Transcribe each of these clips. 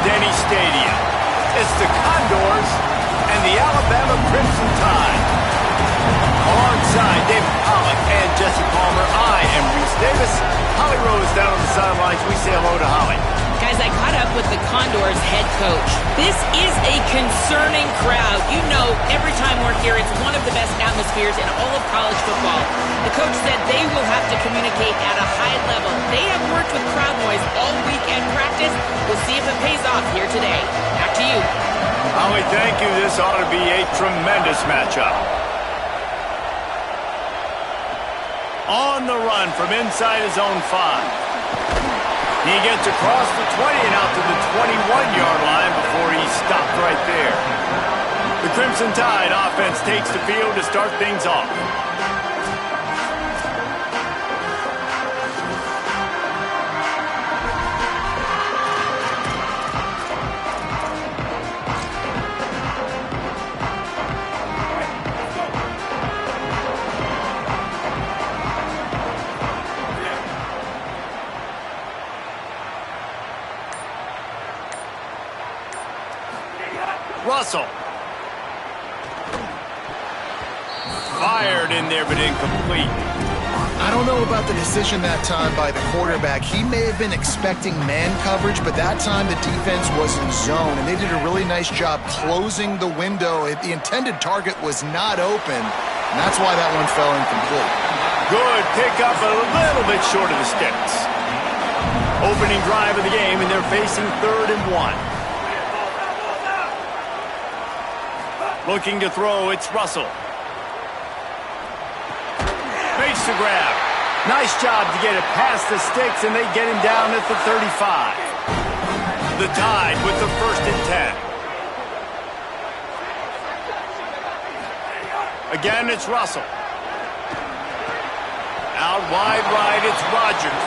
Denny Stadium. It's the Condors and the Alabama Crimson Tide. Alongside David Pollack and Jesse Palmer, I am Reese Davis. Holly Rose down on the sidelines. We say hello to Holly. Guys, I caught up with the Condors head coach. This is a concerning crowd. You know, every time we're here, it's one of the best atmospheres in all of college football. The coach said they will have to communicate at a high level. They have worked with crowd noise all week at practice. We'll see if it pays off here today. Back to you. Holly, thank you. This ought to be a tremendous matchup. On the run from inside his own 5. He gets across the 20 and out to the 21-yard line before he stopped right there. The Crimson Tide offense takes the field to start things off. Russell. Fired in there, but incomplete. I don't know about the decision that time by the quarterback. He may have been expecting man coverage, but that time the defense was in zone, and they did a really nice job closing the window. The intended target was not open, and that's why that one fell incomplete. Good pickup, a little bit short of the sticks. Opening drive of the game, and they're facing 3rd and 1. Looking to throw, it's Russell. Makes the grab. Nice job to get it past the sticks, and they get him down at the 35. The Tide with the 1st and 10. Again, it's Russell. Out wide right, it's Rogers.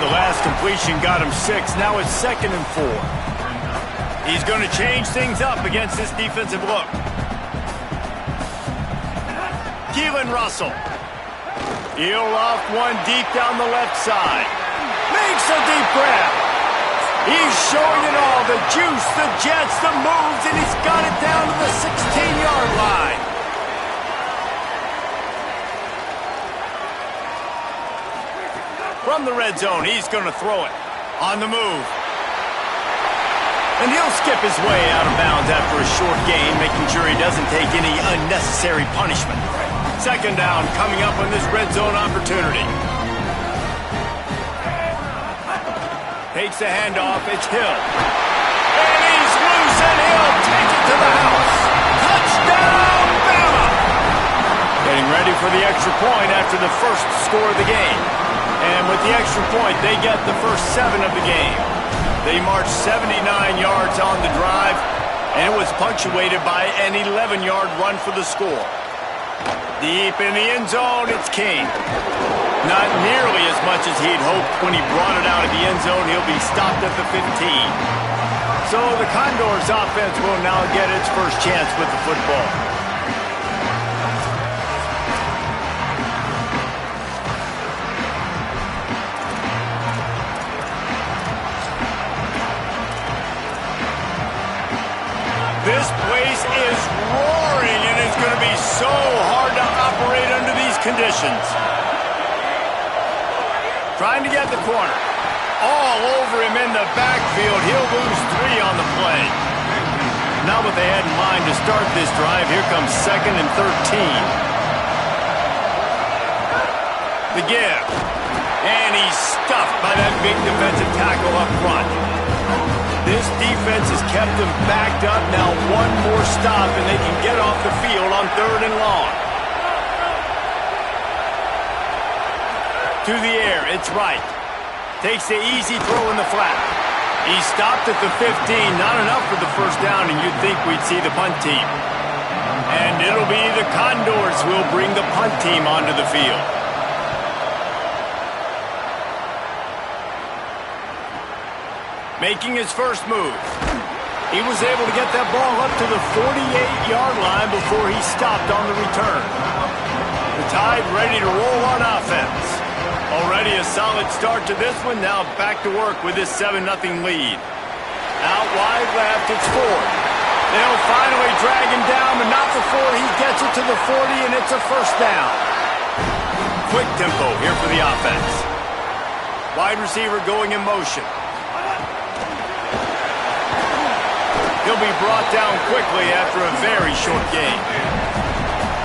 The last completion got him 6. Now it's 2nd and 4. He's going to change things up against this defensive look. Keelan Russell. He'll off one deep down the left side. Makes a deep grab. He's showing it all. The juice, the jets, the moves, and he's got it down to the 16-yard line. From the red zone, he's going to throw it. On the move. And he'll skip his way out of bounds after a short gain, making sure he doesn't take any unnecessary punishment. 2nd down coming up on this red zone opportunity. Takes the handoff, it's Hill. And he's loose, and he'll take it to the house. Touchdown, Bama! Getting ready for the extra point after the first score of the game. And with the extra point, they get the first 7 of the game. They marched 79 yards on the drive, and it was punctuated by an 11-yard run for the score. Deep in the end zone, it's King. Not nearly as much as he'd hoped when he brought it out of the end zone. He'll be stopped at the 15. So the Condors offense will now get its first chance with the football. This place is roaring, and it's going to be so hard to operate under these conditions. Trying to get the corner. All over him in the backfield. He'll lose 3 on the play. Not what they had in mind to start this drive. Here comes 2nd and 13. The give. And he's stuffed by that big defensive tackle up front. This defense has kept them backed up. Now one more stop, and they can get off the field on 3rd and long. To the air, it's Wright. Takes the easy throw in the flat. He stopped at the 15. Not enough for the first down, and you'd think we'd see the punt team. And it'll be the Condors who will bring the punt team onto the field. Making his first move. He was able to get that ball up to the 48-yard line before he stopped on the return. The Tide ready to roll on offense. Already a solid start to this one. Now back to work with this 7-0 lead. Out wide left, it's Ford. They'll finally drag him down, but not before he gets it to the 40, and it's a first down. Quick tempo here for the offense. Wide receiver going in motion. He'll be brought down quickly after a very short game.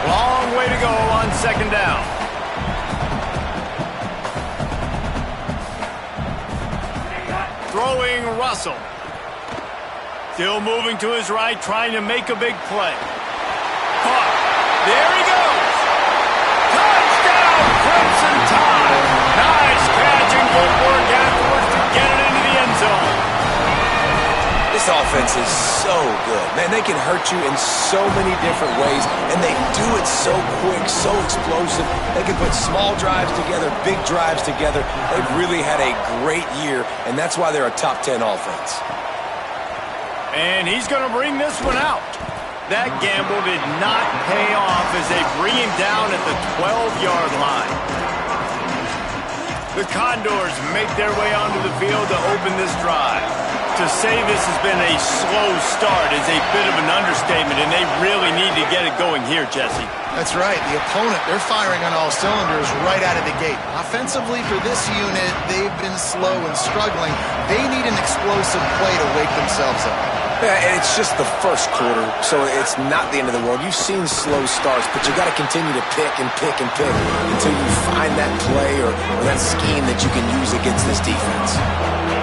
Long way to go on second down. Throwing Russell. Still moving to his right, trying to make a big play. Caught. There he goes. Touchdown, Crimson Tide. Nice catch and good work afterwards to get it into the end zone. This offense is so good. Man, they can hurt you in so many different ways, and they do it so quick, so explosive. They can put small drives together, big drives together. They've really had a great year, and that's why they're a top 10 offense. And he's going to bring this one out. That gamble did not pay off as they bring him down at the 12-yard line. The Condors make their way onto the field to open this drive. To say this has been a slow start is a bit of an understatement, and they really need to get it going here, Jesse. That's right. The opponent, they're firing on all cylinders right out of the gate. Offensively, for this unit, they've been slow and struggling. They need an explosive play to wake themselves up. Yeah, and it's just the first quarter, so it's not the end of the world. You've seen slow starts, but you got to continue to pick and pick and pick until you find that play or that scheme that you can use against this defense.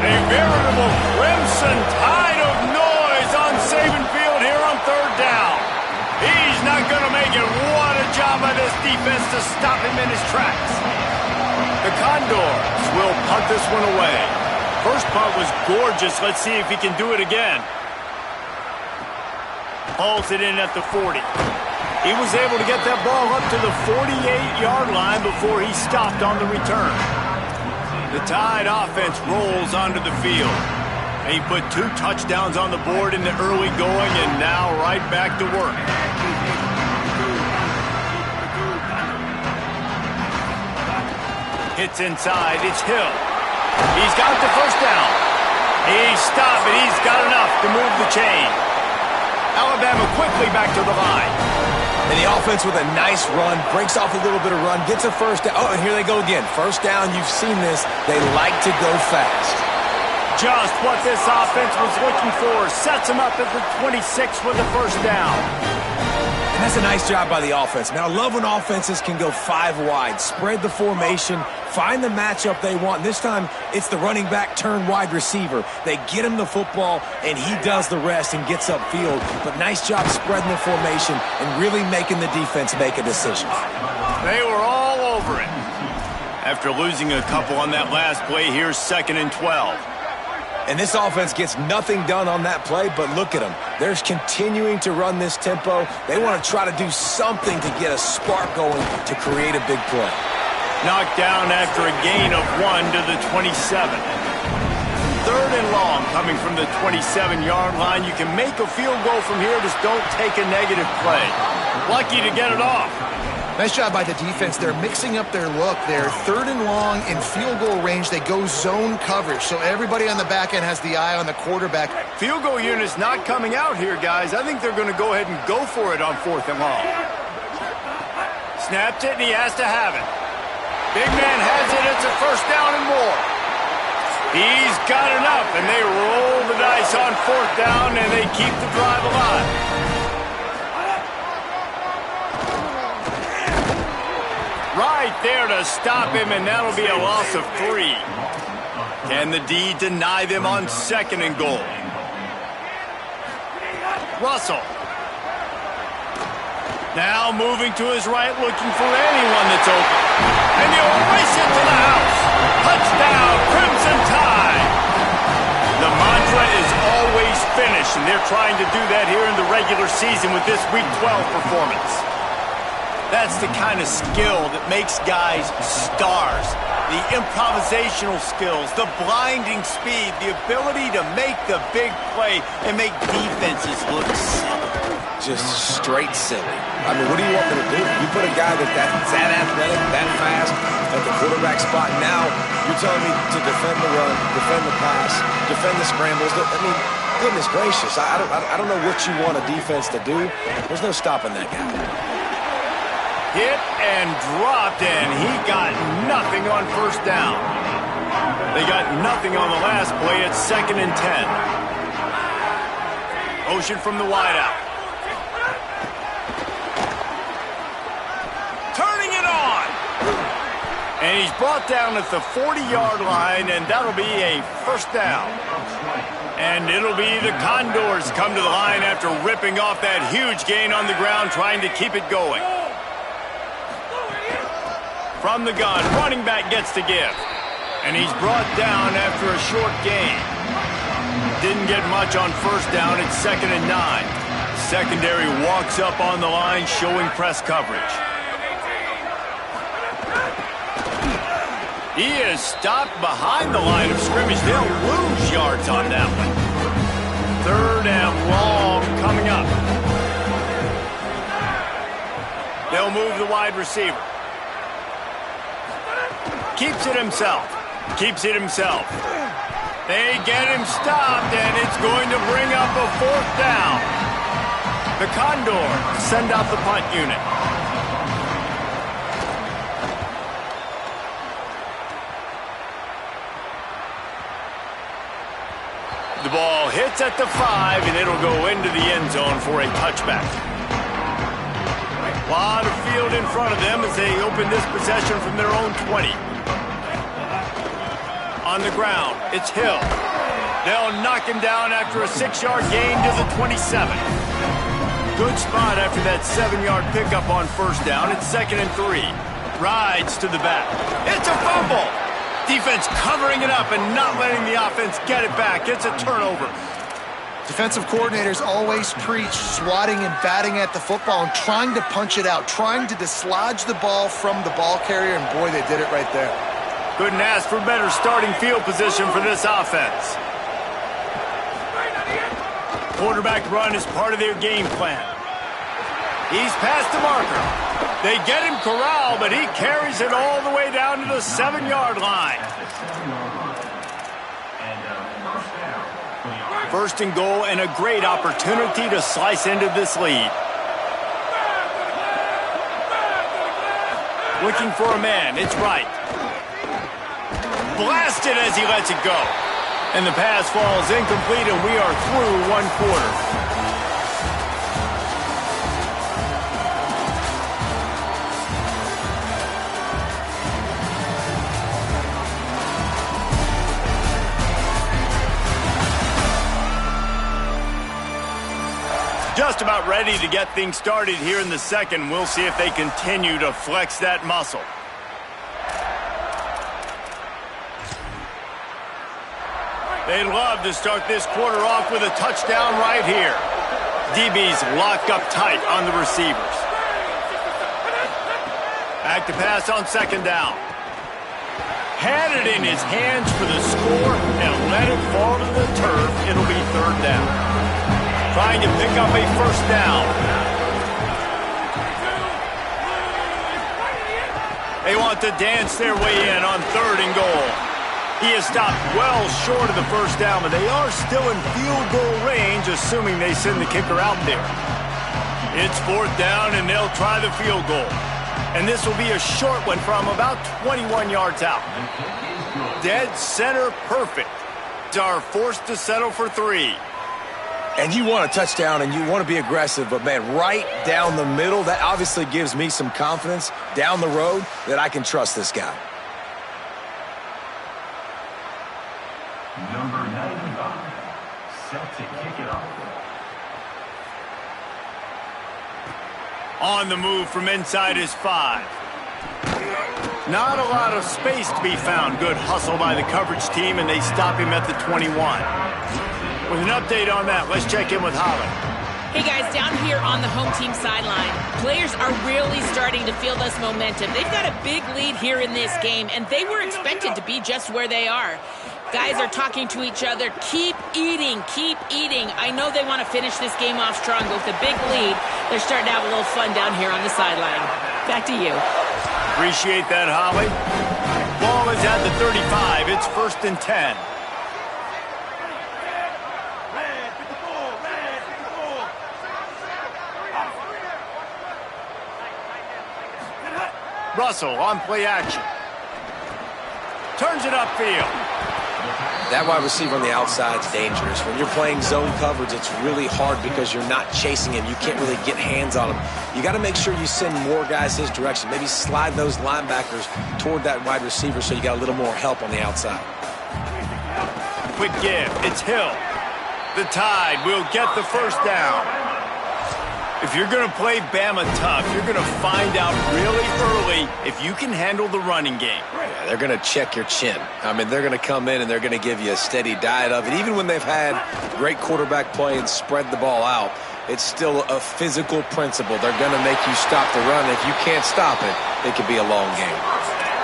A veritable Crimson Tide of noise on Saban Field here on third down. He's not going to make it. What a job by this defense to stop him in his tracks. The Condors will punt this one away. First punt was gorgeous. Let's see if he can do it again. Hauls it in at the 40. He was able to get that ball up to the 48-yard line before he stopped on the return. The Tide offense rolls onto the field. He put 2 touchdowns on the board in the early going, and now right back to work. Hits inside. It's Hill. He's got the first down. He stopped it. He's got enough to move the chain. Alabama quickly back to the line. And the offense with a nice run, breaks off a little bit of run, gets a first down. Oh, and here they go again. First down, you've seen this. They like to go fast. Just what this offense was looking for. Sets him up at the 26 with the first down. And that's a nice job by the offense. Man, I love when offenses can go 5 wide, spread the formation, find the matchup they want. This time, it's the running back turned wide receiver. They get him the football, and he does the rest and gets upfield. But nice job spreading the formation and really making the defense make a decision. They were all over it. After losing a couple on that last play, here's 2nd and 12. And this offense gets nothing done on that play, but look at them. They're continuing to run this tempo. They want to try to do something to get a spark going to create a big play. Knocked down after a gain of 1 to the 27. 3rd and long coming from the 27-yard line. You can make a field goal from here, just don't take a negative play. Lucky to get it off. Nice job by the defense. They're mixing up their look. They're 3rd and long in field goal range. They go zone coverage, so everybody on the back end has the eye on the quarterback. Field goal unit's not coming out here, guys. I think they're going to go ahead and go for it on 4th and long. Snapped it, and he has to have it. Big man has it. It's a first down and more. He's got enough, and they roll the dice on 4th down, and they keep the drive alive. Right there to stop him, and that'll be a loss of 3. Can the D deny them on 2nd and goal? Russell. Now moving to his right, looking for anyone that's open. And he'll race it to the house. Touchdown, Crimson Tide. The mantra is always finish, and they're trying to do that here in the regular season with this Week 12 performance. That's the kind of skill that makes guys stars. The improvisational skills, the blinding speed, the ability to make the big play and make defenses look silly. just straight silly. I mean, what do you want me to do? You put a guy that's that athletic, that fast at the quarterback spot. Now you're telling me to defend the run, defend the pass, defend the scrambles. I mean, goodness gracious. I don't know what you want a defense to do. There's no stopping that guy. Hit and dropped, and he got nothing on first down. They got nothing on the last play. It's 2nd and 10. Motion from the wideout. Turning it on. And he's brought down at the 40-yard line, and that'll be a first down. And it'll be the Condors come to the line after ripping off that huge gain on the ground, trying to keep it going. From the gun, running back gets to give. And he's brought down after a short gain. Didn't get much on first down. It's 2nd and 9. Secondary walks up on the line, showing press coverage. He is stopped behind the line of scrimmage. They'll lose yards on that one. 3rd and long coming up. They'll move the wide receiver. Keeps it himself. Keeps it himself. They get him stopped, and it's going to bring up a 4th down. The Condors send out the punt unit. The ball hits at the 5, and it'll go into the end zone for a touchback. A lot of field in front of them as they open this possession from their own 20. On the ground, it's Hill. They'll knock him down after a 6-yard gain to the 27. Good spot after that 7-yard pickup on first down. It's 2nd and 3. Rides to the back. It's a fumble. Defense covering it up and not letting the offense get it back. It's a turnover. Defensive coordinators always preach swatting and batting at the football and trying to punch it out, trying to dislodge the ball from the ball carrier, and boy, they did it right there. Couldn't ask for better starting field position for this offense. Quarterback run is part of their game plan. He's past the marker. They get him corralled, but he carries it all the way down to the 7-yard line. 1st and goal, and a great opportunity to slice into this lead. Looking for a man. It's right. Blasted as he lets it go. And the pass falls incomplete, and we are through 1 quarter. Just about ready to get things started here in the second. We'll see if they continue to flex that muscle. They'd love to start this quarter off with a touchdown right here. DB's locked up tight on the receivers. Back to pass on 2nd down. Had it in his hands for the score and let it fall to the turf. It'll be 3rd down. Trying to pick up a 1st down. They want to dance their way in on 3rd and goal. He is stopped well short of the 1st down, but they are still in field goal range, assuming they send the kicker out there. It's 4th down, and they'll try the field goal. And this will be a short one from about 21 yards out. Dead center perfect. They are forced to settle for 3. And you want a touchdown, and you want to be aggressive, but, man, right down the middle, that obviously gives me some confidence down the road that I can trust this guy. Number 95, set to kick it off. On the move from inside is 5. Not a lot of space to be found. Good hustle by the coverage team, and they stop him at the 21. With an update on that, let's check in with Holly. Hey guys, down here on the home team sideline, players are really starting to feel this momentum. They've got a big lead here in this game, and they were expected to be just where they are. Guys are talking to each other. Keep eating, keep eating. I know they want to finish this game off strong, but with a big lead, they're starting to have a little fun down here on the sideline. Back to you. Appreciate that, Holly. Ball is at the 35. It's 1st and 10. Russell on play action. Turns it upfield. That wide receiver on the outside is dangerous. When you're playing zone coverage, it's really hard because you're not chasing him. You can't really get hands on him. You got to make sure you send more guys his direction. Maybe slide those linebackers toward that wide receiver so you got a little more help on the outside. Quick give. It's Hill. The Tide will get the first down. If you're going to play Bama tough, you're going to find out really early if you can handle the running game. Yeah, they're going to check your chin. I mean, they're going to come in and they're going to give you a steady diet of it. Even when they've had great quarterback play and spread the ball out, it's still a physical principle. They're going to make you stop the run. If you can't stop it, it could be a long game.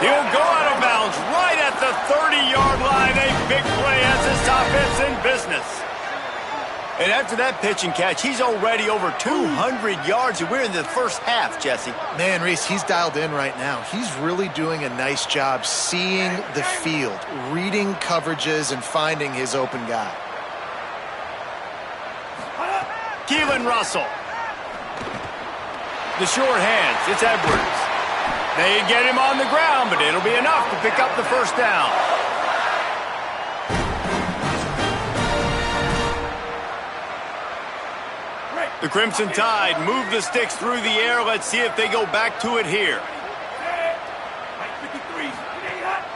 He'll go out of bounds right at the 30-yard line. A big play as his offense in business. And after that pitch and catch, he's already over 200 yards, and we're in the first half, Jesse. Man, Reese, he's dialed in right now. He's really doing a nice job seeing the field, reading coverages, and finding his open guy. Keelan Russell. The short hands. It's Edwards. They get him on the ground, but it'll be enough to pick up the first down. The Crimson Tide move the sticks through the air. Let's see if they go back to it here.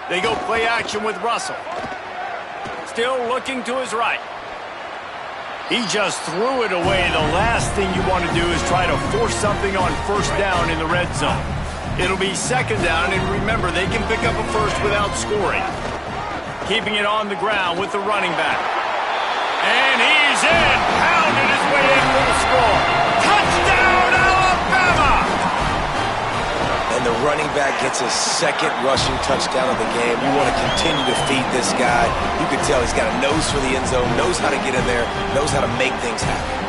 They go play action with Russell. Still looking to his right. He just threw it away. The last thing you want to do is try to force something on first down in the red zone. It'll be second down, and remember, they can pick up a first without scoring. Keeping it on the ground with the running back. And he's in, pounding his way in for the score. Touchdown, Alabama! And the running back gets his second rushing touchdown of the game. You want to continue to feed this guy. You can tell he's got a nose for the end zone, knows how to get in there, knows how to make things happen.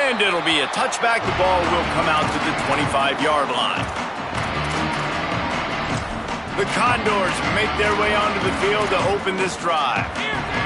And it'll be a touchback. The ball will come out to the 25-yard line. The Condors make their way onto the field to open this drive.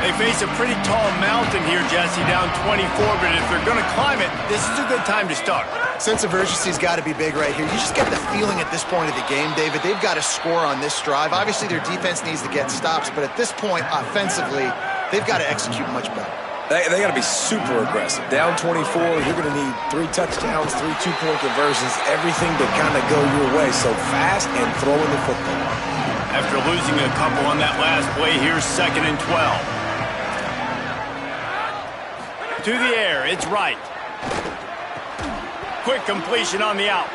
They face a pretty tall mountain here, Jesse, down 24, but if they're going to climb it, this is a good time to start. Sense of urgency's got to be big right here. You just get the feeling at this point of the game, David, they've got to score on this drive. Obviously, their defense needs to get stops, but at this point, offensively, they've got to execute much better. They got to be super aggressive. Down 24, you're going to need 3 touchdowns, 3 two-point conversions, everything to kind of go your way. So fast and throwing the football. After losing a couple on that last play, here's 2nd and 12. To the air, it's right. Quick completion on the out.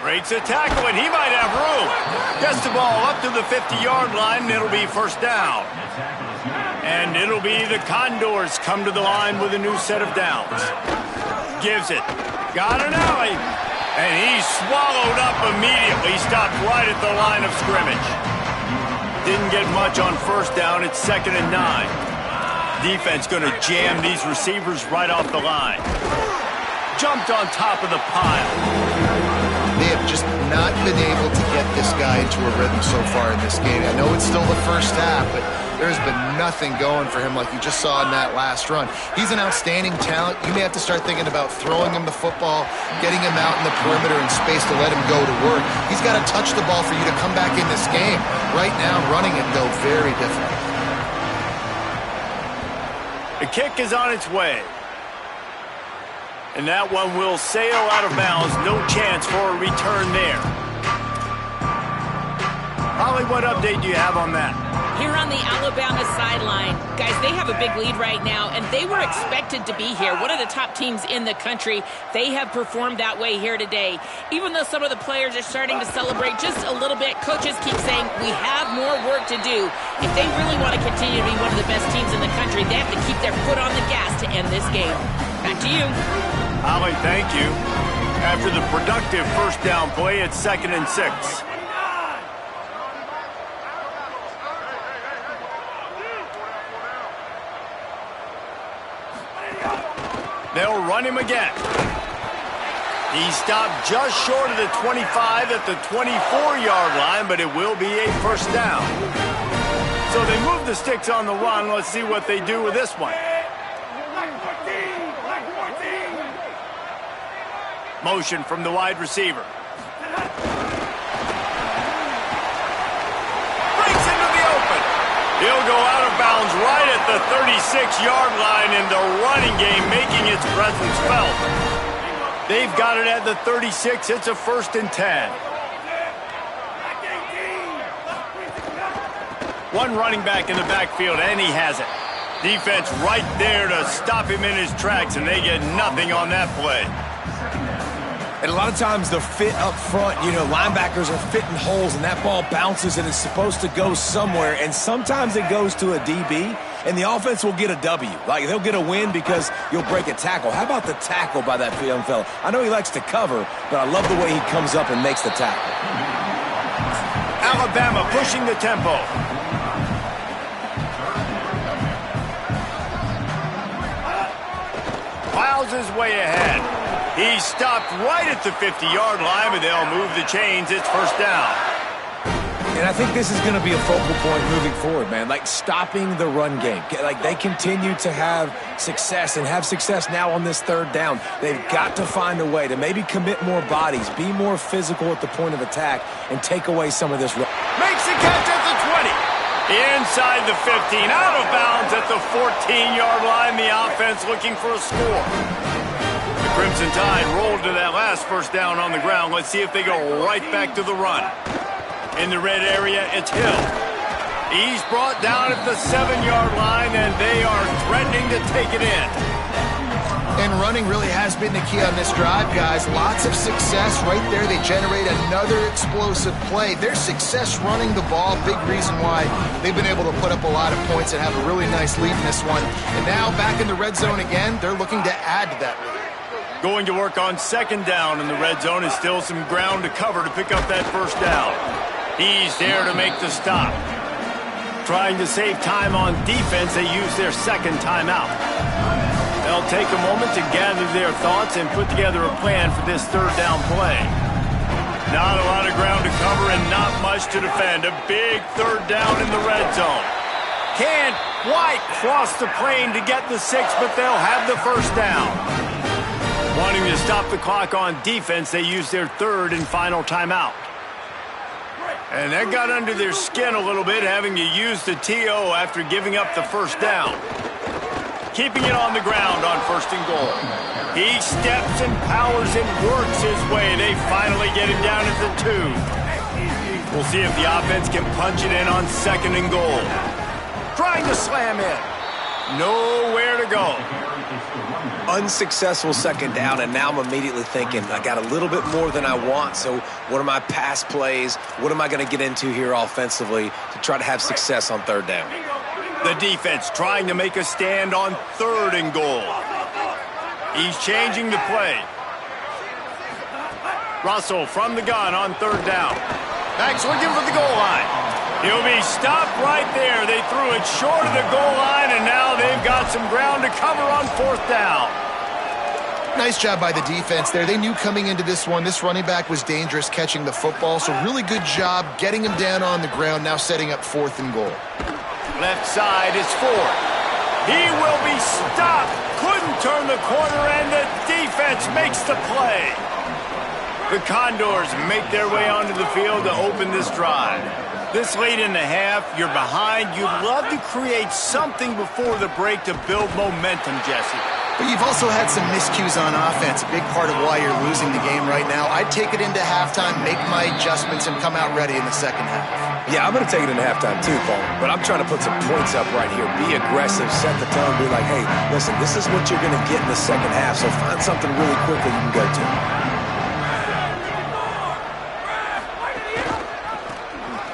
Breaks a tackle, and he might have room. Gets the ball up to the 50-yard line, and it'll be first down. And it'll be the Condors come to the line with a new set of downs. Gives it. Got an alley. And he's swallowed up immediately. Stopped right at the line of scrimmage. Didn't get much on first down. It's 2nd and 9. Defense going to jam these receivers right off the line. Jumped on top of the pile. They have just not been able to get this guy into a rhythm so far in this game. I know it's still the first half, but there's been nothing going for him like you just saw in that last run. He's an outstanding talent. You may have to start thinking about throwing him the football, getting him out in the perimeter in space to let him go to work. He's got to touch the ball for you to come back in this game. Right now, running it, though, very difficult. The kick is on its way. And that one will sail out of bounds. No chance for a return there. Holly, what update do you have on that? Here on the Alabama sideline, guys, they have a big lead right now, and they were expected to be here. One of the top teams in the country. They have performed that way here today. Even though some of the players are starting to celebrate just a little bit, coaches keep saying, we have more work to do. If they really want to continue to be one of the best teams in the country, they have to keep their foot on the gas to end this game. Back to you. Holly, thank you. After the productive first down play, it's 2nd and 6. They'll run him again. He stopped just short of the 25 at the 24-yard line, but it will be a first down. So they move the sticks on the run. Let's see what they do with this one. Motion from the wide receiver. Breaks into the open. He'll go out of bounds right at the 36-yard line in the running game, making its presence felt. They've got it at the 36. It's a 1st and 10. One running back in the backfield, and he has it. Defense right there to stop him in his tracks, and they get nothing on that play. And a lot of times the fit up front, linebackers are fitting holes, and that ball bounces, and it's supposed to go somewhere, and sometimes it goes to a DB, and the offense will get a W. Like, they'll get a win because you'll break a tackle. How about the tackle by that young fella? I know he likes to cover, but I love the way he comes up and makes the tackle. Alabama pushing the tempo. Plows his way ahead. He stopped right at the 50-yard line, but they'll move the chains. It's first down. And I think this is going to be a focal point moving forward, man. Like, stopping the run game. Like, they continue to have success and have success now on this 3rd down. They've got to find a way to maybe commit more bodies, be more physical at the point of attack, and take away some of this run. Makes the catch at the 20. Inside the 15, out of bounds at the 14-yard line. The offense looking for a score. The Crimson Tide rolled to that last first down on the ground. Let's see if they go right back to the run. In the red area, it's Hill. He's brought down at the 7-yard line, and they are threatening to take it in. And running really has been the key on this drive, guys. Lots of success right there. They generate another explosive play. Their success running the ball, big reason why they've been able to put up a lot of points and have a really nice lead in this one. And now back in the red zone again, they're looking to add to that lead. Going to work on 2nd down in the red zone is still some ground to cover to pick up that first down. He's there to make the stop. Trying to save time on defense, they use their 2nd timeout. They'll take a moment to gather their thoughts and put together a plan for this 3rd down play. Not a lot of ground to cover and not much to defend. A big 3rd down in the red zone. Can't quite cross the plane to get the 6, but they'll have the first down. Wanting to stop the clock on defense, they use their 3rd and final timeout. And that got under their skin a little bit, having to use the TO after giving up the first down. Keeping it on the ground on 1st and goal. He steps and powers and works his way. They finally get him down at the 2. We'll see if the offense can punch it in on 2nd and goal. Trying to slam in. Nowhere to go. Unsuccessful 2nd down, and now I'm immediately thinking, I got a little bit more than I want, so what are my pass plays? What am I going to get into here offensively to try to have success on 3rd down? The defense trying to make a stand on 3rd and goal. He's changing the play. Russell from the gun on 3rd down. Backs looking for the goal line. He'll be stopped right there. They threw it short of the goal line, and now they've got some ground to cover on 4th down. Nice job by the defense there. They knew coming into this one, this running back was dangerous catching the football, so really good job getting him down on the ground, now setting up 4th and goal. Left side is Ford. He will be stopped. Couldn't turn the corner, and the defense makes the play. The Condors make their way onto the field to open this drive. This late in the half, you're behind. You'd love to create something before the break to build momentum, Jesse. But you've also had some miscues on offense, a big part of why you're losing the game right now. I'd take it into halftime, make my adjustments, and come out ready in the 2nd half. Yeah, I'm going to take it into halftime too, Paul. But I'm trying to put some points up right here. Be aggressive, set the tone, be like, hey, listen, this is what you're going to get in the second half, so find something really quickly you can go to.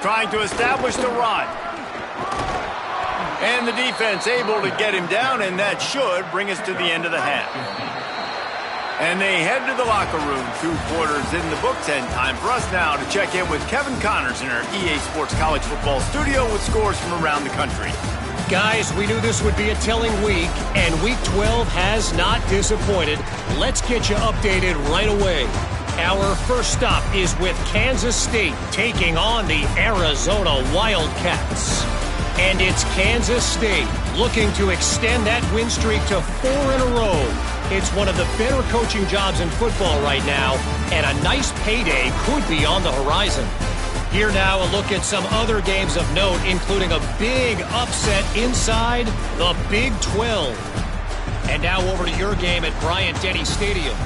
Trying to establish the run. And the defense able to get him down, and that should bring us to the end of the half. And they head to the locker room, 2 quarters in the books, and time for us now to check in with Kevin Connors in our EA Sports College Football studio with scores from around the country. Guys, we knew this would be a telling week, and Week 12 has not disappointed. Let's get you updated right away. Our first stop is with Kansas State taking on the Arizona Wildcats. And it's Kansas State looking to extend that win streak to 4 in a row. It's one of the better coaching jobs in football right now, and a nice payday could be on the horizon. Here now, a look at some other games of note, including a big upset inside the Big 12. And now over to your game at Bryant-Denny Stadium.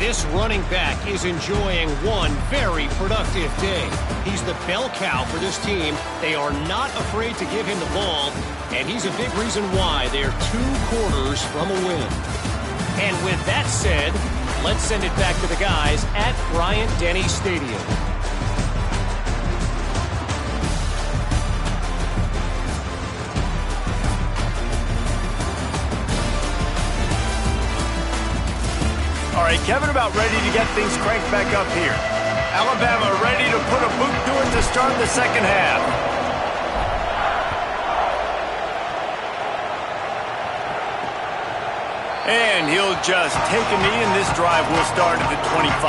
This running back is enjoying one very productive day. He's the bell cow for this team. They are not afraid to give him the ball, and he's a big reason why they're 2 quarters from a win. And with that said, let's send it back to the guys at Bryant-Denny Stadium. All right, Kevin, about ready to get things cranked back up here. Alabama ready to put a boot to it to start the second half. And he'll just take a knee, and this drive will start at the 25.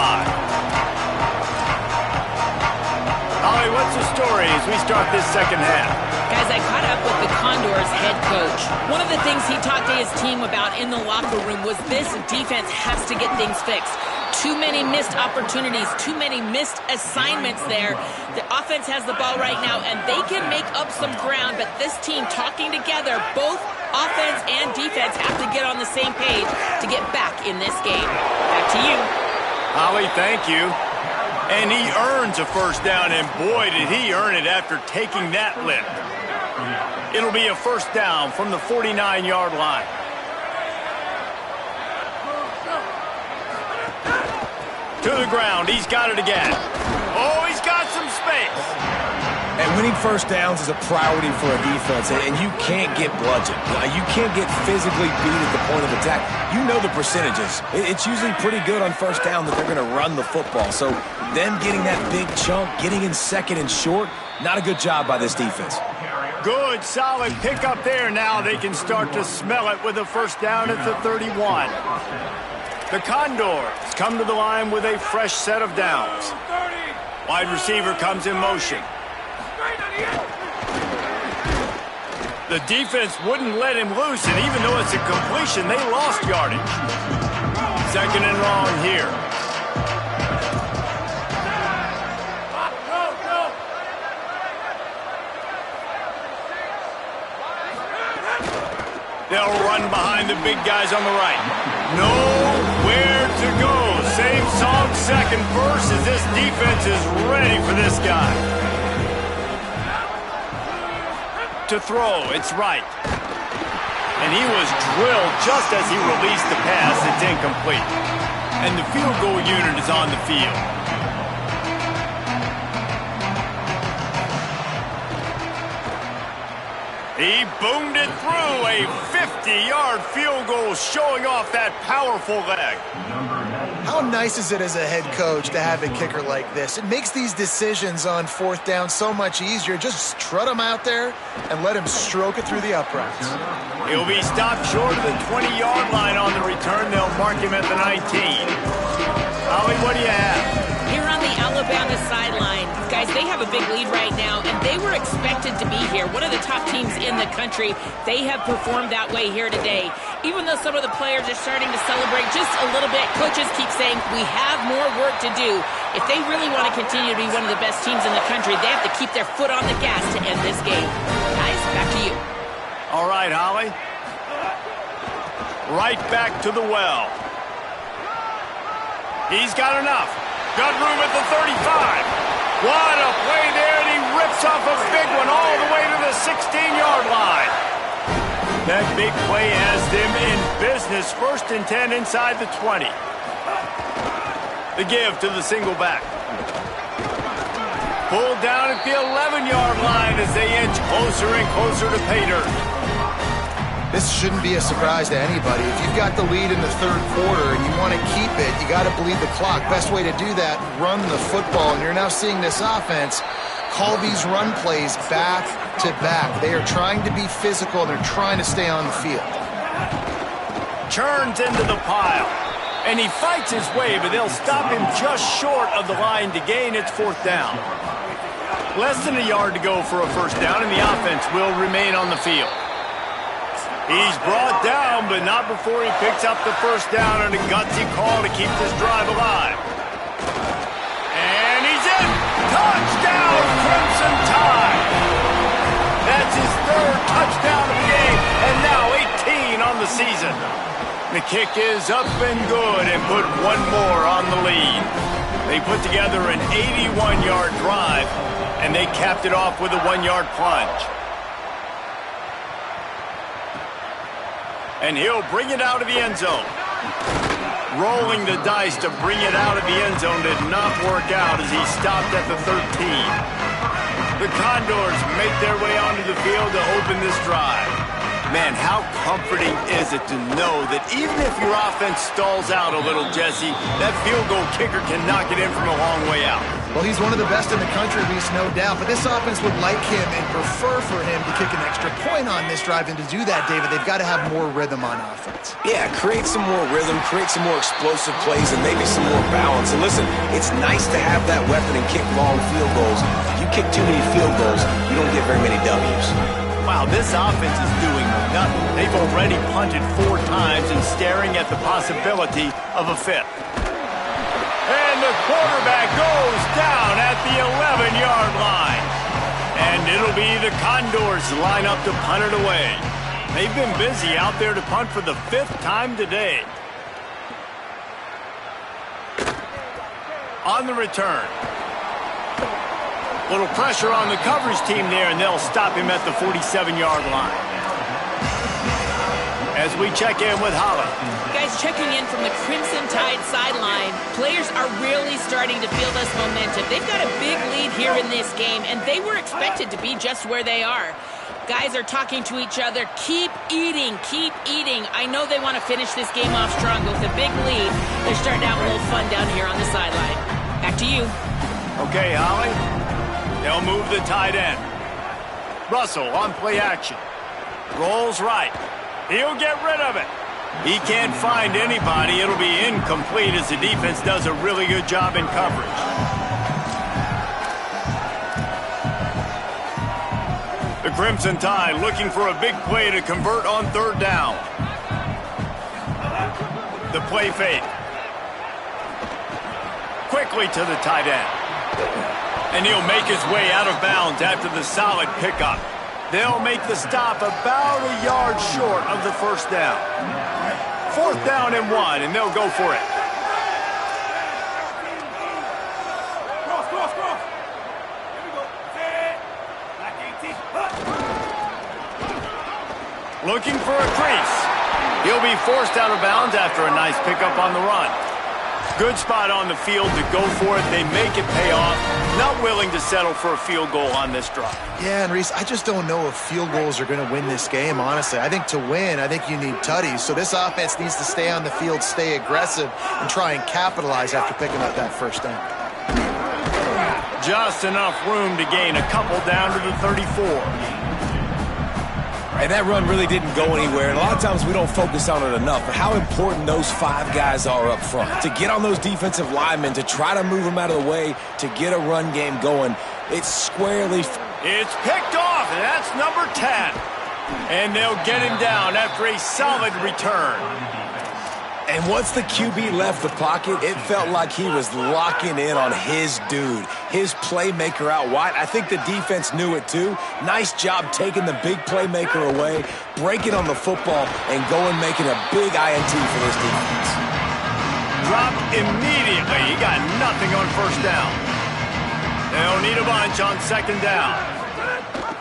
Ollie, what's the story as we start this second half? Guys, I caught up with the Condors head coach. One of the things he talked to his team about in the locker room was this defense has to get things fixed. Too many missed opportunities, too many missed assignments there. The offense has the ball right now, and they can make up some ground, but this team talking together, both offense and defense have to get on the same page to get back in this game. Back to you. Ollie, thank you. And he earns a first down, and boy, did he earn it after taking that lift. It'll be a first down from the 49-yard line. To the ground. He's got it again. Oh, he's got some space. And winning first downs is a priority for a defense, and you can't get bludgeoned. You can't get physically beat at the point of attack. You know the percentages. It's usually pretty good on first down that they're going to run the football. So them getting that big chunk, getting in second and short, not a good job by this defense. Good, solid pick up there. Now they can start to smell it with a first down at the 31. The Condors come to the line with a fresh set of downs. Wide receiver comes in motion. The defense wouldn't let him loose, and even though it's a completion, they lost yardage. Second and long here. They'll run behind the big guys on the right. Nowhere to go. Same song, second verse, as this defense is ready for this guy. To throw, it's right. And he was drilled just as he released the pass. It's incomplete. And the field goal unit is on the field. He boomed it through, a 50-yard field goal showing off that powerful leg. How nice is it as a head coach to have a kicker like this? It makes these decisions on fourth down so much easier. Just strut him out there and let him stroke it through the uprights. He'll be stopped short of the 20-yard line on the return. They'll mark him at the 19. Ollie, what do you have? Here on the Alabama sideline, guys, they have a big lead right now, and they were expected to be here. One of the top teams in the country. They have performed that way here today. Even though some of the players are starting to celebrate just a little bit, coaches keep saying, we have more work to do. If they really want to continue to be one of the best teams in the country, they have to keep their foot on the gas to end this game. Guys, back to you. All right, Holly. Right back to the well. He's got enough. Got room at the 35. What a play there, and he ripped rips off a big one all the way to the 16-yard line. That big play has them in business. 1st and 10 inside the 20. The give to the single back. Pulled down at the 11-yard line as they inch closer and closer to pay dirt. This shouldn't be a surprise to anybody. If you've got the lead in the 3rd quarter and you want to keep it, you got to bleed the clock. Best way to do that, run the football. And you're now seeing this offense call these run plays back to back. They are trying to be physical, and they're trying to stay on the field. Turns into the pile. And he fights his way, but they'll stop him just short of the line to gain. It's 4th down. Less than a yard to go for a 1st down, and the offense will remain on the field. He's brought down, but not before he picks up the 1st down on a gutsy call to keep this drive alive. And he's in! Touchdown, Crimson Tide! That's his 3rd touchdown of the game, and now 18 on the season. The kick is up and good and put one more on the lead. They put together an 81-yard drive, and they capped it off with a 1-yard plunge. And he'll bring it out of the end zone. Rolling the dice to bring it out of the end zone did not work out as he stopped at the 13. The Condors make their way onto the field to open this drive. Man, how comforting is it to know that even if your offense stalls out a little, Jesse, that field goal kicker can knock it in from a long way out. Well, he's one of the best in the country, Reese, no doubt. But this offense would like him and prefer for him to kick an extra point on this drive. And to do that, David, they've got to have more rhythm on offense. Yeah, create some more rhythm, create some more explosive plays, and maybe some more balance. And listen, it's nice to have that weapon and kick long field goals. If you kick too many field goals, you don't get very many W's. Wow, this offense is doing nothing. They've already punted 4 times and staring at the possibility of a 5th. And the quarterback goes down at the 11-yard line. And it'll be the Condors line up to punt it away. They've been busy out there to punt for the 5th time today. On the return. Little pressure on the coverage team there, and they'll stop him at the 47-yard line. As we check in with Holland. Guys, checking in from the Crimson Tide sideline. Players are really starting to feel this momentum. They've got a big lead here in this game, and they were expected to be just where they are. Guys are talking to each other. Keep eating, keep eating. I know they want to finish this game off strong, but with a big lead, they're starting out a little fun down here on the sideline. Back to you. Okay, Holly. They'll move the tight end. Russell on play action. Rolls right. He'll get rid of it. He can't find anybody. It'll be incomplete as the defense does a really good job in coverage. The Crimson Tide looking for a big play to convert on 3rd down. The play fake. Quickly to the tight end. And he'll make his way out of bounds after the solid pickup. They'll make the stop about a yard short of the 1st down. 4th down and 1, and they'll go for it. Looking for a crease. He'll be forced out of bounds after a nice pickup on the run. Good spot on the field to go for it. They make it pay off. Not willing to settle for a field goal on this drive. Yeah, and Reese, I just don't know if field goals are going to win this game, honestly. I think to win, I think you need tutties. So this offense needs to stay on the field, stay aggressive, and try and capitalize after picking up that 1st down. Just enough room to gain a couple down to the 34. And that run really didn't go anywhere. And a lot of times we don't focus on it enough. But how important those 5 guys are up front. To get on those defensive linemen, to try to move them out of the way, to get a run game going. It's squarely... It's picked off, and that's number 10. And they'll get him down after a solid return. And once the QB left the pocket, it felt like he was locking in on his dude, his playmaker out wide. I think the defense knew it too. Nice job taking the big playmaker away, breaking on the football, and going making a big INT for this defense. Dropped immediately. He got nothing on 1st down. They'll need a bunch on second down.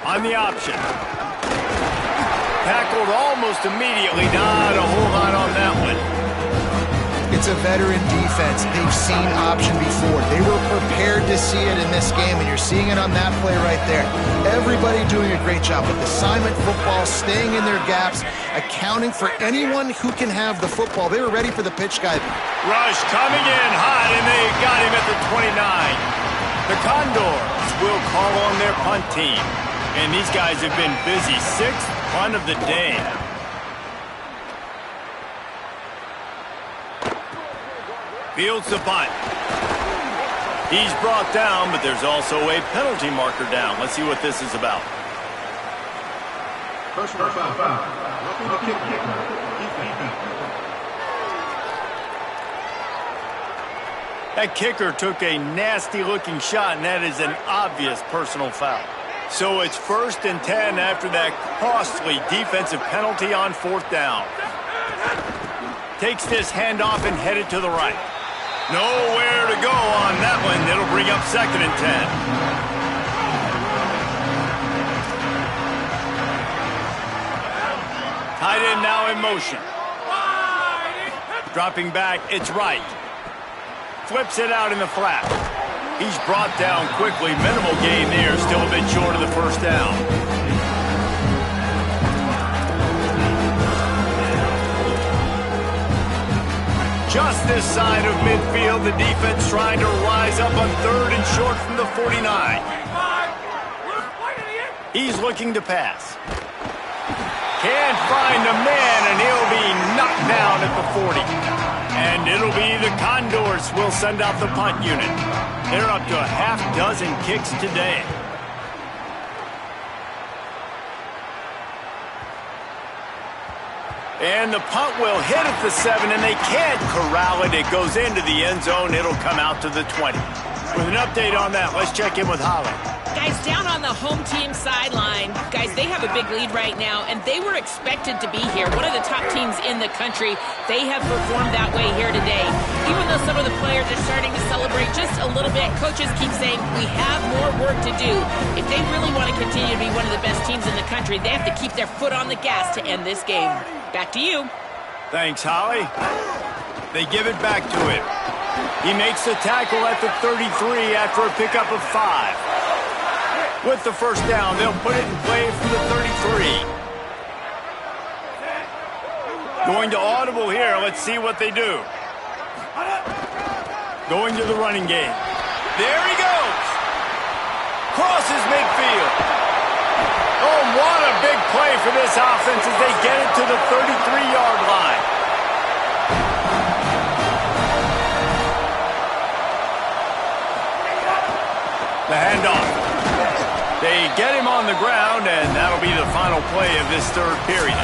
On the option. Tackled almost immediately. Not a whole lot on that one. It's a veteran defense. They've seen option before. They were prepared to see it in this game, and you're seeing it on that play right there. Everybody doing a great job with assignment football, staying in their gaps, accounting for anyone who can have the football. They were ready for the pitch guy. Rush coming in hot, and they got him at the 29. The Condors will call on their punt team. And these guys have been busy. 6th punt of the day. Fields the punt. He's brought down, but there's also a penalty marker down. Let's see what this is about. Personal foul. That kicker took a nasty-looking shot, and that is an obvious personal foul. So it's 1st and 10 after that costly defensive penalty on 4th down. Takes this handoff and headed to the right. Nowhere to go on that one. It'll bring up 2nd and 10. Tight end now in motion. Dropping back, it's right. Flips it out in the flat. He's brought down quickly. Minimal gain there. Still a bit short of the 1st down. Just this side of midfield, the defense trying to rise up on 3rd and short from the 49. He's looking to pass. Can't find a man, and he'll be knocked down at the 40. And it'll be the Condors will send out the punt unit. They're up to a half-dozen kicks today. And the punt will hit at the 7, and they can't corral it. It goes into the end zone. It'll come out to the 20. With an update on that, let's check in with Holly. Guys, down on the home team sideline, guys, they have a big lead right now, and they were expected to be here. One of the top teams in the country. They have performed that way here today. Even though some of the players are starting to celebrate just a little bit, coaches keep saying, we have more work to do. If they really want to continue to be one of the best teams in the country, they have to keep their foot on the gas to end this game. Back to you. Thanks, Holly. They give it back to him. He makes the tackle at the 33 after a pickup of 5. With the 1st down, they'll put it in play for the 33. Going to audible here. Let's see what they do. Going to the running game. There he goes. Crosses midfield. Oh, what a big play for this offense as they get it to the 33-yard line. The handoff. They get him on the ground, and that'll be the final play of this 3rd period.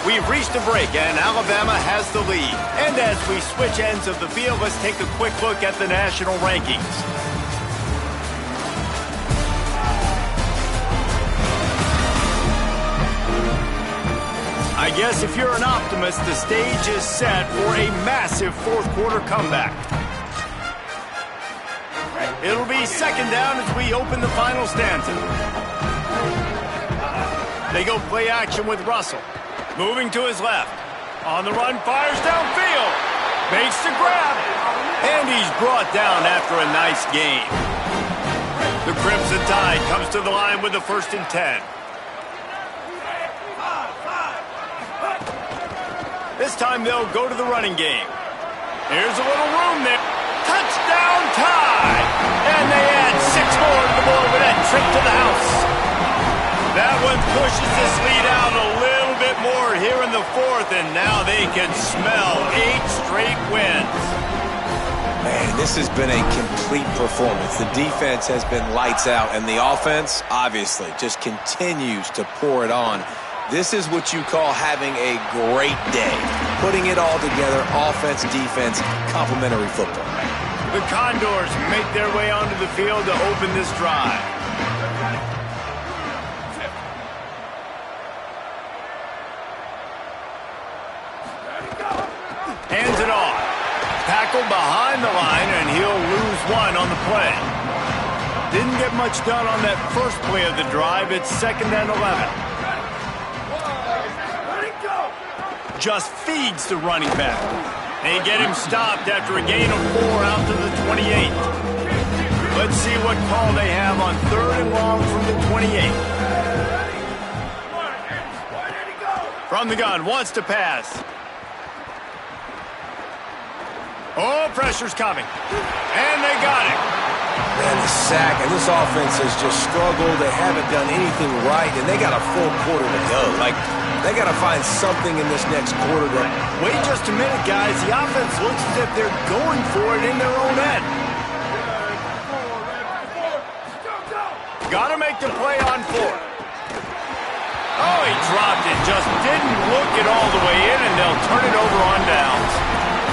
We've reached a break, and Alabama has the lead. And as we switch ends of the field, let's take a quick look at the national rankings. I guess if you're an optimist, the stage is set for a massive 4th quarter comeback. It'll be 2nd down as we open the final stanza. They go play action with Russell. Moving to his left. On the run, fires downfield. Makes the grab. And he's brought down after a nice gain. The Crimson Tide comes to the line with the 1st and 10. This time they'll go to the running game. Here's a little room there. Touchdown Tide! And they add 6 more to the board with that trip to the house. That one pushes this lead out a little bit more here in the 4th, and now they can smell 8 straight wins. Man, this has been a complete performance. The defense has been lights out, and the offense, obviously, just continues to pour it on. This is what you call having a great day. Putting it all together, offense, defense, complementary football. The Condors make their way onto the field to open this drive. Hands it off. Tackled behind the line, and he'll lose 1 on the play. Didn't get much done on that first play of the drive. It's 2nd and 11. Just feeds the running back. They get him stopped after a gain of 4 out to the 28. Let's see what call they have on 3rd and long from the 28. From the gun, wants to pass. Oh, pressure's coming. And they got it. Man, the sack, and this offense has just struggled. They haven't done anything right, and they got a full quarter to go. Like, they got to find something in this next quarter that... Wait just a minute, guys. The offense looks as if they're going for it in their own end. Got to make the play on 4th. Oh, he dropped it. Just didn't look it all the way in, and they'll turn it over on downs.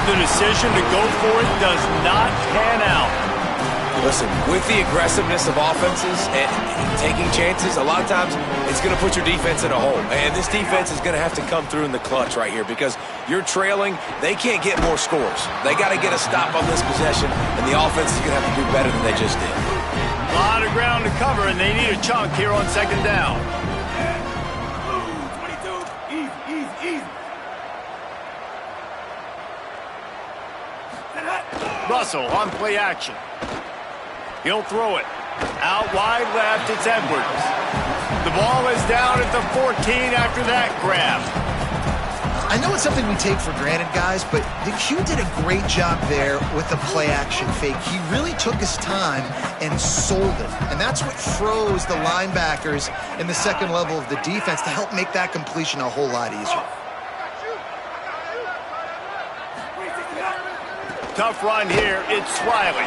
The decision to go for it does not pan out. Listen, with the aggressiveness of offenses and taking chances, a lot of times it's going to put your defense in a hole. And this defense is going to have to come through in the clutch right here because you're trailing. They can't get more scores. They got to get a stop on this possession, and the offense is going to have to do better than they just did. A lot of ground to cover, and they need a chunk here on 2nd down. Russell on play action. He'll throw it. Out wide left, it's Edwards. The ball is down at the 14 after that grab. I know it's something we take for granted, guys, but the Q did a great job there with the play-action fake. He really took his time and sold it. And that's what froze the linebackers in the second level of the defense to help make that completion a whole lot easier. Tough run here. It's Smiley.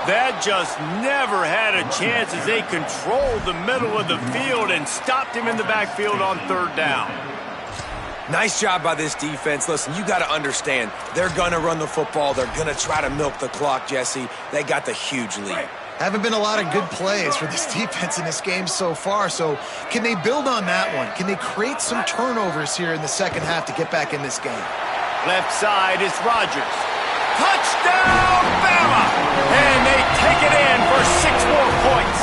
That just never had a chance as they controlled the middle of the field and stopped him in the backfield on 3rd down. Nice job by this defense. Listen, you got to understand, they're going to run the football. They're going to try to milk the clock, Jesse. They got the huge lead. Haven't been a lot of good plays for this defense in this game so far, so can they build on that one? Can they create some turnovers here in the second half to get back in this game? Left side is Rodgers. Touchdown, Bama! And they take it in for 6 more points.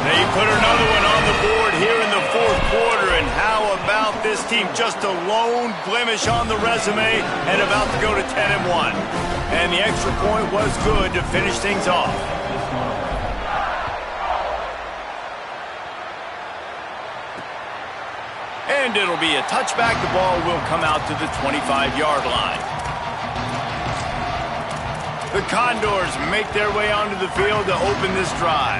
They put another one on the board here in the 4th quarter, and how about this team? Just a lone blemish on the resume and about to go to 10-1. And the extra point was good to finish things off. And it'll be a touchback. The ball will come out to the 25-yard line. The Condors make their way onto the field to open this drive.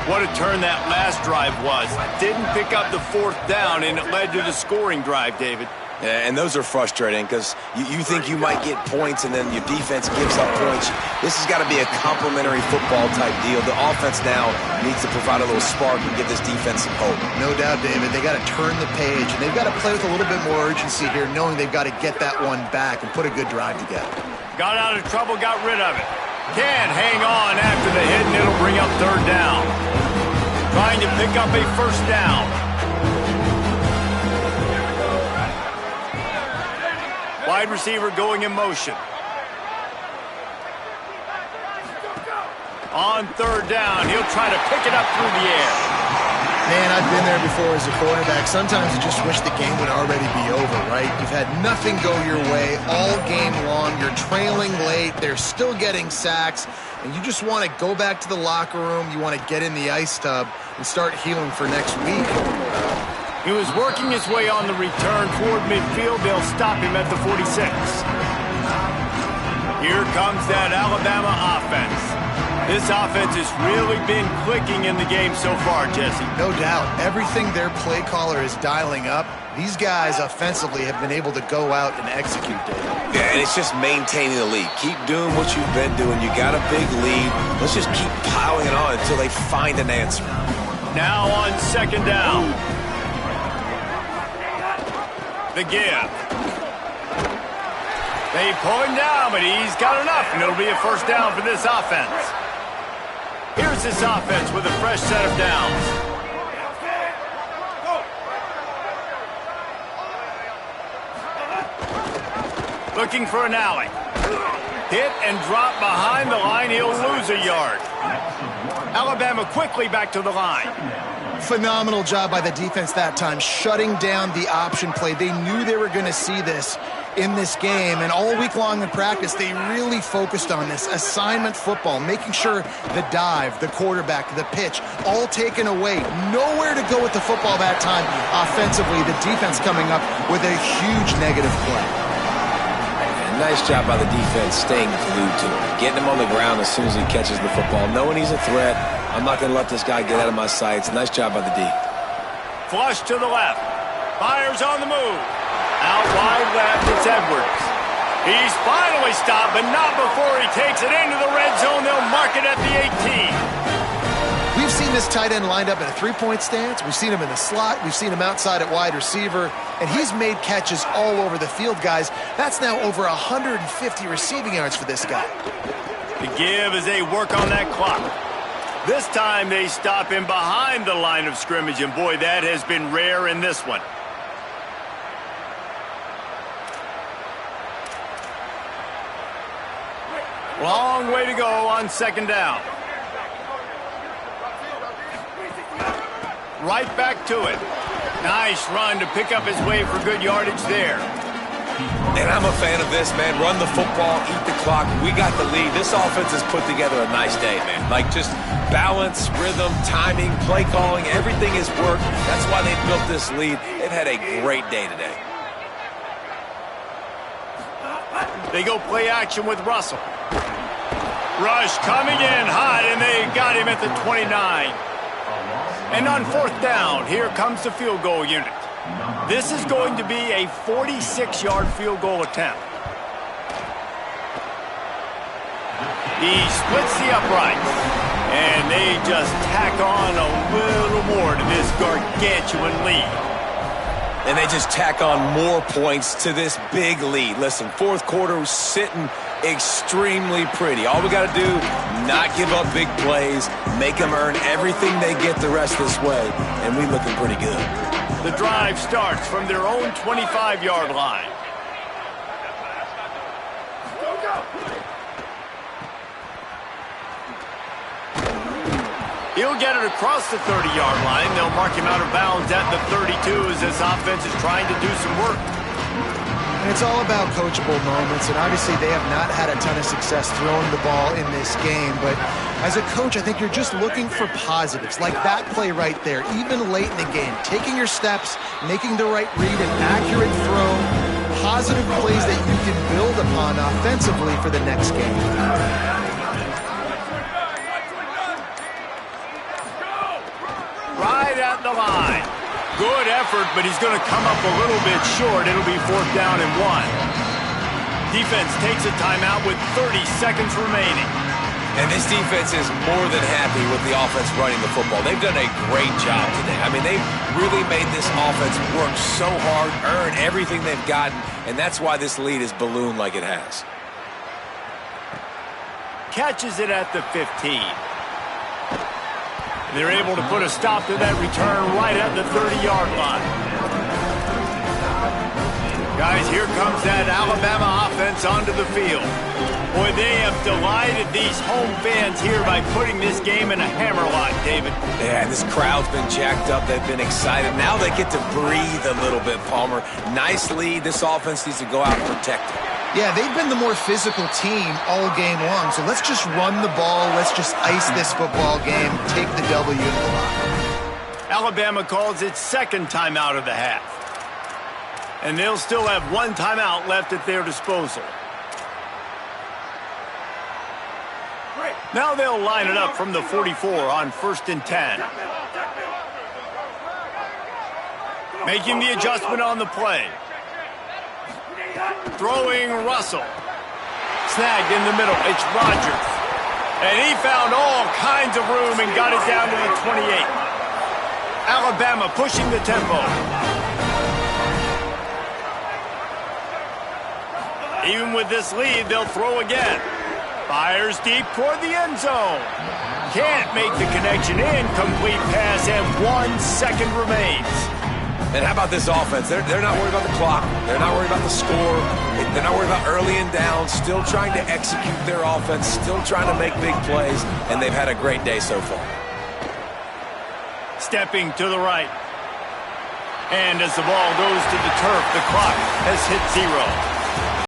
What a turn that last drive was. Didn't pick up the 4th down, and it led to the scoring drive, David. Yeah, and those are frustrating because you think you might get points and then your defense gives up points. This has got to be a complementary football type deal. The offense now needs to provide a little spark and give this defense some hope. No doubt, David. They got to turn the page, and they've got to play with a little bit more urgency here, knowing they've got to get that one back and put a good drive together. Got out of trouble, got rid of it. Can hang on after the hit, and it'll bring up 3rd down. Trying to pick up a 1st down. Wide receiver going in motion. On 3rd down, he'll try to pick it up through the air. Man, I've been there before as a quarterback. Sometimes you just wish the game would already be over, right? You've had nothing go your way all game long. You're trailing late. They're still getting sacks. And you just want to go back to the locker room. You want to get in the ice tub and start healing for next week. He was working his way on the return toward midfield. They'll stop him at the 46. Here comes that Alabama offense. This offense has really been clicking in the game so far, Jesse. No doubt. Everything their play caller is dialing up, these guys offensively have been able to go out and execute, David. Yeah, and it's just maintaining the lead. Keep doing what you've been doing. You got a big lead. Let's just keep piling it on until they find an answer. Now on 2nd down. The give. They pull him down, but he's got enough, and it'll be a 1st down for this offense. Here's this offense with a fresh set of downs. Looking for an alley. Hit and drop behind the line. He'll lose a yard. Alabama quickly back to the line. Phenomenal job by the defense that time, shutting down the option play. They knew they were going to see this in this game, and all week long in practice, they really focused on this assignment football, making sure the dive, the quarterback, the pitch, all taken away. Nowhere to go with the football that time offensively. The defense coming up with a huge negative play. Nice job by the defense staying glued to him, getting him on the ground as soon as he catches the football, knowing he's a threat. I'm not going to let this guy get out of my sights. Nice job by the D. Flush to the left. Fires on the move. Out wide left, it's Edwards. He's finally stopped, but not before he takes it into the red zone. They'll mark it at the 18. We've seen this tight end lined up in a three-point stance. We've seen him in the slot. We've seen him outside at wide receiver. And he's made catches all over the field, guys. That's now over 150 receiving yards for this guy. The give as they work on that clock. This time they stop him behind the line of scrimmage, and boy, that has been rare in this one. Long way to go on second down. Right back to it. Nice run to pick up his way for good yardage there. And I'm a fan of this, man. Run the football, eat the clock. We got the lead. This offense has put together a nice day, man. Like just balance, rhythm, timing, play calling, everything has worked. That's why they built this lead. They've had a great day today. They go play action with Russell. Rush coming in hot, and they got him at the 29. And on fourth down, here comes the field goal unit. This is going to be a 46-yard field goal attempt. He splits the uprights, and they just tack on a little more to this gargantuan lead. And they just tack on more points to this big lead. Listen, fourth quarter was sitting extremely pretty. All we got to do, not give up big plays, make them earn everything they get the rest this way, and we looking pretty good. The drive starts from their own 25-yard line. He'll get it across the 30-yard line. They'll mark him out of bounds at the 32 as this offense is trying to do some work. And it's all about coachable moments, and obviously they have not had a ton of success throwing the ball in this game, but as a coach, I think you're just looking for positives, like that play right there, even late in the game, taking your steps, making the right read, an accurate throw, positive plays that you can build upon offensively for the next game. Right at the line. Good effort, but he's going to come up a little bit short. It'll be fourth down and 1. Defense takes a timeout with 30 seconds remaining. And this defense is more than happy with the offense running the football. They've done a great job today. I mean, they've really made this offense work so hard, earn everything they've gotten, and that's why this lead is ballooned like it has. Catches it at the 15. They're able to put a stop to that return right at the 30-yard line. Guys, here comes that Alabama offense onto the field. Boy, they have delighted these home fans here by putting this game in a hammerlock, David. Yeah, this crowd's been jacked up. They've been excited. Now they get to breathe a little bit, Palmer. Nice lead. This offense needs to go out and protect it. Yeah, they've been the more physical team all game long, so let's just run the ball. Let's just ice this football game, take the W into the locker. Alabama calls its second timeout of the half. And they'll still have one timeout left at their disposal. Now they'll line it up from the 44 on 1st and 10. Making the adjustment on the play. Throwing Russell. Snagged in the middle. It's Rodgers. And he found all kinds of room and got it down to the 28. Alabama pushing the tempo. Even with this lead, they'll throw again. Fires deep toward the end zone. Can't make the connection. Incomplete pass, and 1 second remains. And how about this offense? They're not worried about the clock. They're not worried about the score. They're not worried about early and down. Still trying to execute their offense. Still trying to make big plays. And they've had a great day so far. Stepping to the right. And as the ball goes to the turf, the clock has hit 0.